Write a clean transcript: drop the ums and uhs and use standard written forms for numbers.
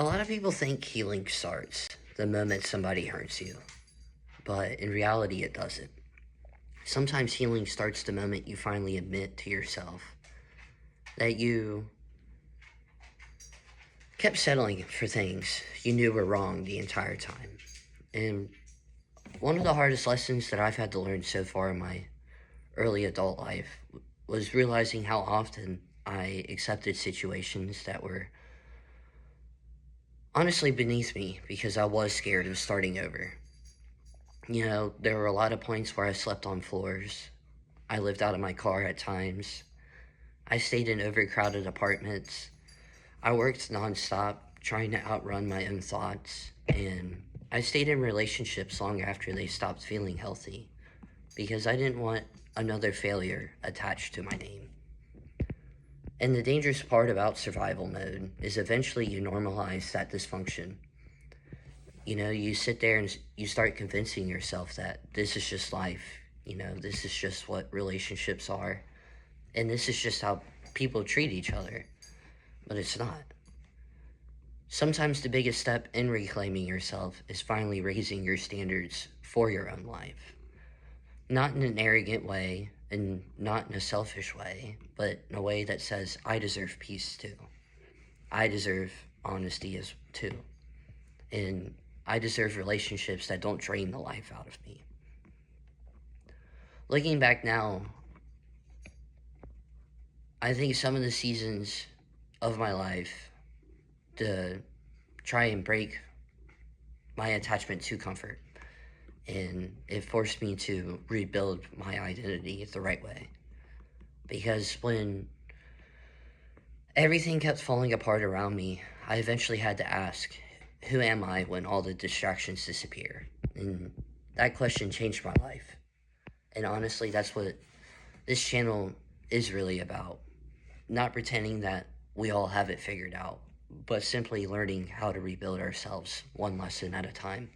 A lot of people think healing starts the moment somebody hurts you, but in reality, it doesn't. Sometimes healing starts the moment you finally admit to yourself that you kept settling for things you knew were wrong the entire time. And one of the hardest lessons that I've had to learn so far in my early adult life was realizing how often I accepted situations that were honestly beneath me because I was scared of starting over. There were a lot of points where I slept on floors. I lived out of my car at times. I stayed in overcrowded apartments. I worked nonstop trying to outrun my own thoughts. And I stayed in relationships long after they stopped feeling healthy because I didn't want another failure attached to my name. And the dangerous part about survival mode is eventually you normalize that dysfunction. You sit there and you start convincing yourself that this is just life. This is just what relationships are. And this is just how people treat each other. But it's not. Sometimes the biggest step in reclaiming yourself is finally raising your standards for your own life. Not in an arrogant way and not in a selfish way, but in a way that says, I deserve peace too. I deserve honesty as too. And I deserve relationships that don't drain the life out of me. Looking back now, I think some of the seasons of my life to try and break my attachment to comfort, and it forced me to rebuild my identity the right way. Because when everything kept falling apart around me, I eventually had to ask, who am I when all the distractions disappear? And that question changed my life. And honestly, that's what this channel is really about. Not pretending that we all have it figured out, but simply learning how to rebuild ourselves one lesson at a time.